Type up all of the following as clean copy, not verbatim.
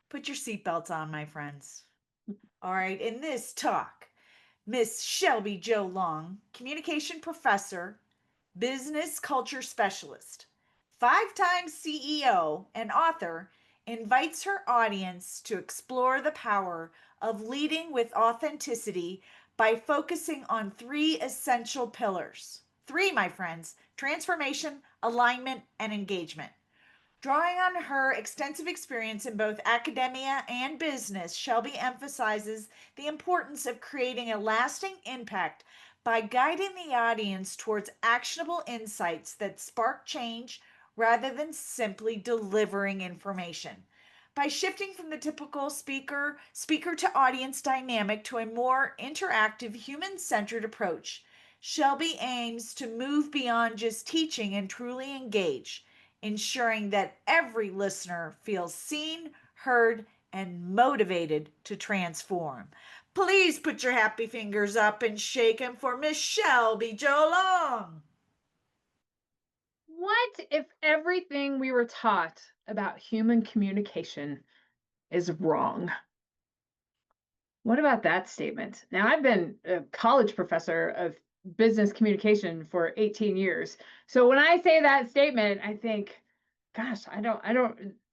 Put your seatbelts on, my friends. All right, in this talk, Miss Shelby Jo Long, communication professor, business culture specialist, 5-time CEO, and author, invites her audience to explore the power of leading with authenticity by focusing on three essential pillars. Three, my friends: transformation, alignment, and engagement. Drawing on her extensive experience in both academia and business, Shelby emphasizes the importance of creating a lasting impact by guiding the audience towards actionable insights that spark change rather than simply delivering information. By shifting from the typical speaker to audience dynamic to a more interactive, human-centered approach, Shelby aims to move beyond just teaching and truly engage, ensuring that every listener feels seen, heard, and motivated to transform. Please put your happy fingers up and shake 'em for Miss Shelby Jo Long. What if everything we were taught about human communication is wrong? What about that statement? Now, I've been a college professor of business communication for 18 years. So when I say that statement, I think, gosh,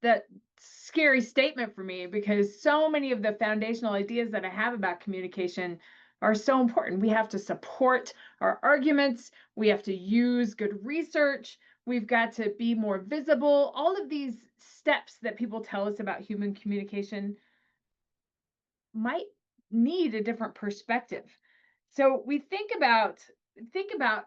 that scary statement for me, because so many of the foundational ideas that I have about communication are so important. We have to support our arguments, we have to use good research, we've got to be more visible. All of these steps that people tell us about human communication might need a different perspective. So we think about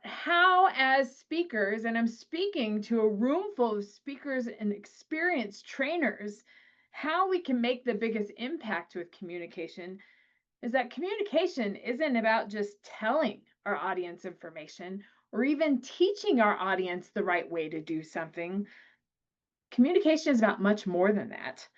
how, as speakers, and I'm speaking to a room full of speakers and experienced trainers, how we can make the biggest impact with communication is that communication isn't about just telling our audience information or even teaching our audience the right way to do something. Communication is about much more than that,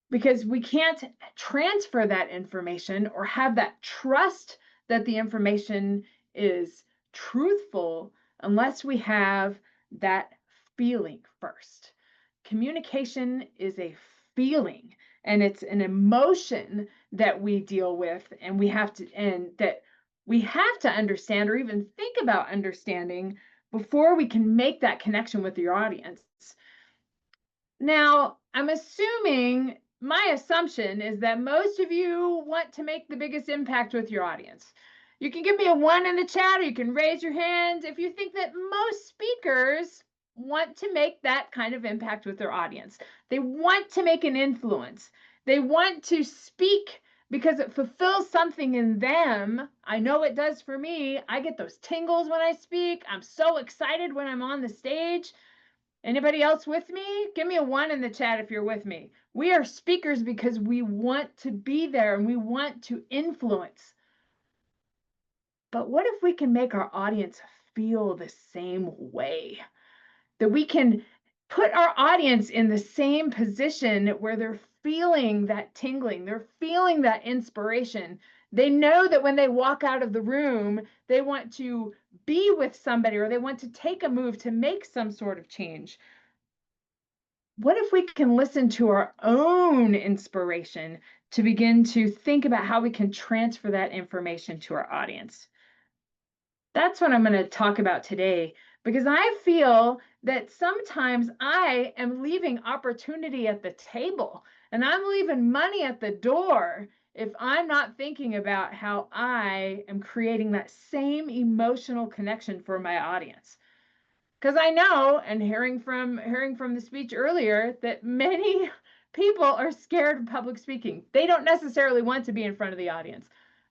because we can't transfer that information or have that trust that the information is truthful unless we have that feeling first. Communication is a feeling, and it's an emotion that we deal with, and that we have to understand or even think about understanding before we can make that connection with your audience. Now, my assumption is that most of you want to make the biggest impact with your audience. You can give me a 1 in the chat, or you can raise your hand if you think that most speakers want to make that kind of impact with their audience. They want to make an influence. They want to speak because it fulfills something in them. I know it does for me. I get those tingles when I speak. I'm so excited when I'm on the stage. Anybody else with me? Give me a 1 in the chat if you're with me. We are speakers because we want to be there and we want to influence. But what if we can make our audience feel the same way? That we can put our audience in the same position where they're feeling that tingling, they're feeling that inspiration. They know that when they walk out of the room, they want to be with somebody or they want to take a move to make some sort of change. What if we can listen to our own inspiration to begin to think about how we can transfer that information to our audience? That's what I'm going to talk about today, because I feel that sometimes I am leaving opportunity at the table and I'm leaving money at the door if I'm not thinking about how I am creating that same emotional connection for my audience. Because I know, and hearing from the speech earlier, that many people are scared of public speaking. They don't necessarily want to be in front of the audience,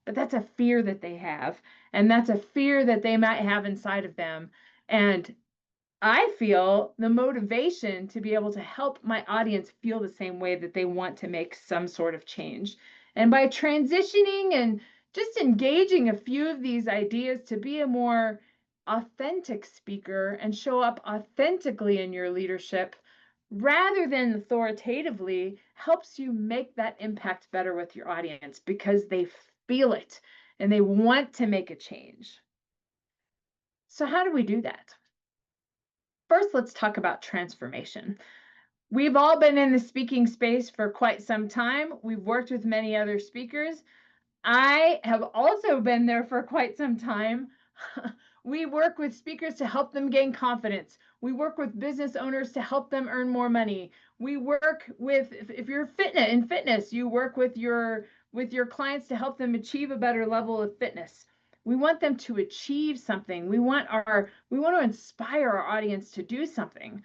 but that's a fear that they have, and that's a fear that they might have inside of them. And I feel the motivation to be able to help my audience feel the same way, that they want to make some sort of change. And by transitioning and just engaging a few of these ideas to be a more authentic speaker and show up authentically in your leadership rather than authoritatively, helps you make that impact better with your audience because they feel it and they want to make a change. So how do we do that? First, let's talk about transformation. We've all been in the speaking space for quite some time. We've worked with many other speakers. I have also been there for quite some time. We work with speakers to help them gain confidence. We work with business owners to help them earn more money. We work with, if you're in fitness, you work with your clients to help them achieve a better level of fitness. We want them to achieve something. We want to inspire our audience to do something.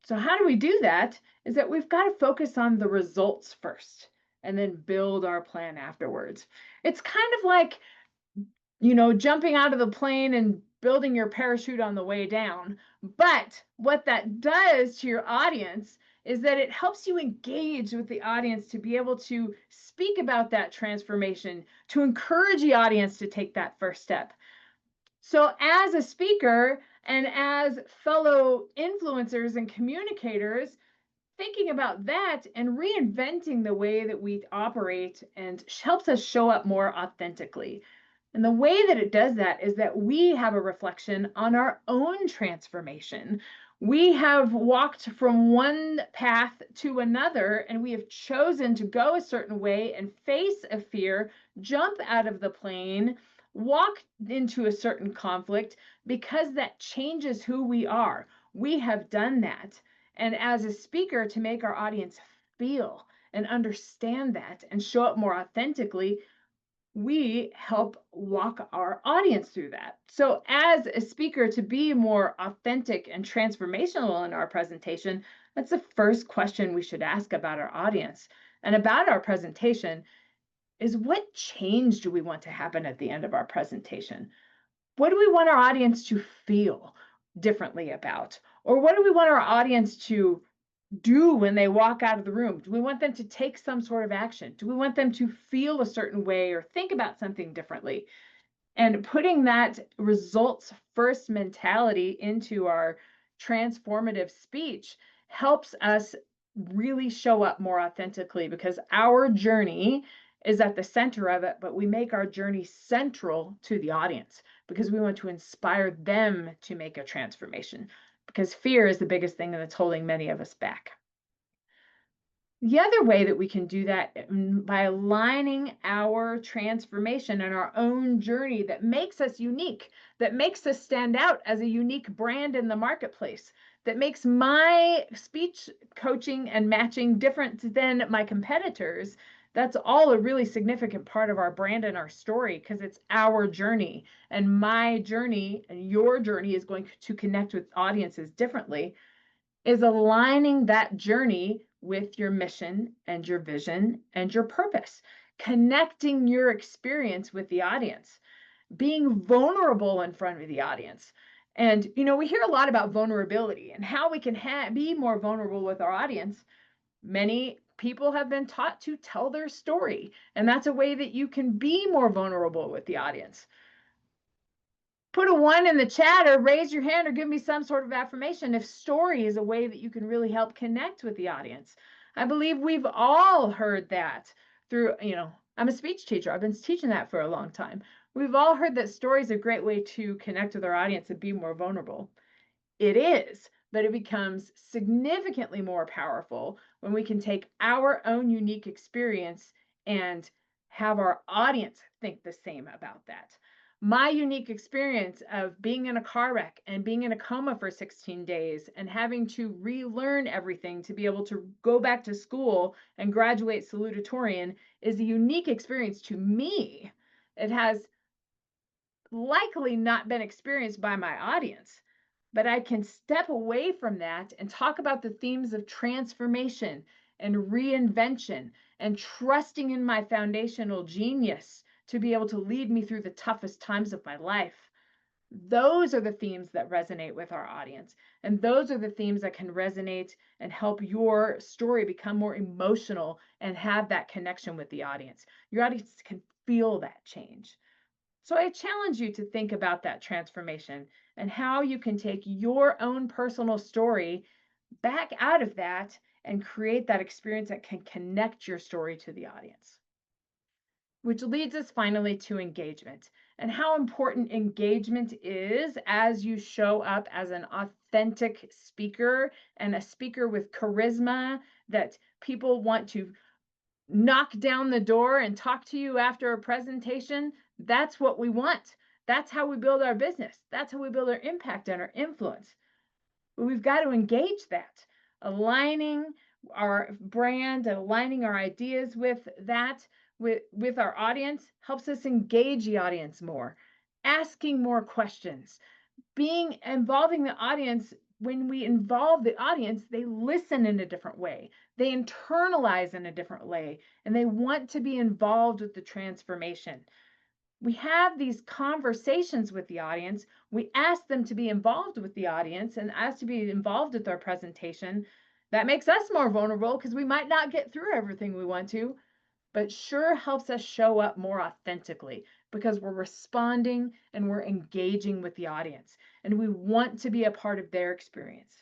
So how do we do that? Is that we've got to focus on the results first and then build our plan afterwards. It's kind of like, jumping out of the plane and building your parachute on the way down. But what that does to your audience is that it helps you engage with the audience to be able to speak about that transformation, to encourage the audience to take that first step. So, as a speaker and as fellow influencers and communicators, thinking about that and reinventing the way that we operate and helps us show up more authentically. And the way that it does that is that we have a reflection on our own transformation. We have walked from one path to another, and we have chosen to go a certain way and face a fear, jump out of the plane, walk into a certain conflict because that changes who we are. We have done that. And as a speaker, to make our audience feel and understand that and show up more authentically, we help walk our audience through that. So, as a speaker, to be more authentic and transformational in our presentation, that's the first question we should ask about our audience and about our presentation is what change do we want to happen at the end of our presentation? What do we want our audience to feel differently about? Or what do we want our audience to do when they walk out of the room? Do we want them to take some sort of action? Do we want them to feel a certain way or think about something differently? And putting that results first mentality into our transformative speech helps us really show up more authentically because our journey is at the center of it, but we make our journey central to the audience because we want to inspire them to make a transformation because fear is the biggest thing that's holding many of us back. The other way that we can do that by aligning our transformation and our own journey that makes us unique, that makes us stand out as a unique brand in the marketplace, that makes my speech coaching and matching different than my competitors. That's all a really significant part of our brand and our story because it's our journey. And my journey and your journey is going to connect with audiences differently, is aligning that journey with your mission and your vision and your purpose, connecting your experience with the audience, being vulnerable in front of the audience. And, we hear a lot about vulnerability and how we can be more vulnerable with our audience. Many people have been taught to tell their story, and that's a way that you can be more vulnerable with the audience. Put a 1 in the chat or raise your hand or give me some sort of affirmation if story is a way that you can really help connect with the audience. I believe we've all heard that through, I'm a speech teacher. I've been teaching that for a long time. We've all heard that story is a great way to connect with our audience and be more vulnerable. It is, but it becomes significantly more powerful when we can take our own unique experience and have our audience think the same about that. My unique experience of being in a car wreck and being in a coma for 16 days and having to relearn everything to be able to go back to school and graduate salutatorian is a unique experience to me. It has likely not been experienced by my audience, but I can step away from that and talk about the themes of transformation and reinvention and trusting in my foundational genius to be able to lead me through the toughest times of my life. Those are the themes that resonate with our audience. And those are the themes that can resonate and help your story become more emotional and have that connection with the audience. Your audience can feel that change. So I challenge you to think about that transformation and how you can take your own personal story back out of that and create that experience that can connect your story to the audience. Which leads us finally to engagement and how important engagement is as you show up as an authentic speaker and a speaker with charisma that people want to knock down the door and talk to you after a presentation, that's what we want. That's how we build our business. That's how we build our impact and our influence. But we've got to engage that, aligning our brand, aligning our ideas with that, with our audience helps us engage the audience more, asking more questions, involving the audience. When we involve the audience, they listen in a different way, they internalize in a different way, and they want to be involved with the transformation. We have these conversations with the audience, we ask them to be involved with the audience and ask to be involved with our presentation. That makes us more vulnerable because we might not get through everything we want to, but sure helps us show up more authentically because we're responding and we're engaging with the audience and we want to be a part of their experience.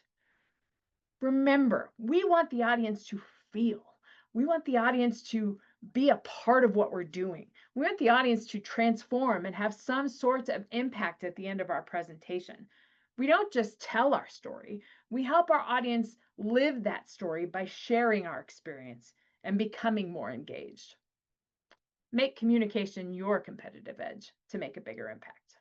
Remember, we want the audience to feel. We want the audience to be a part of what we're doing. We want the audience to transform and have some sort of impact at the end of our presentation. We don't just tell our story, we help our audience live that story by sharing our experience and becoming more engaged. Make communication your competitive edge to make a bigger impact.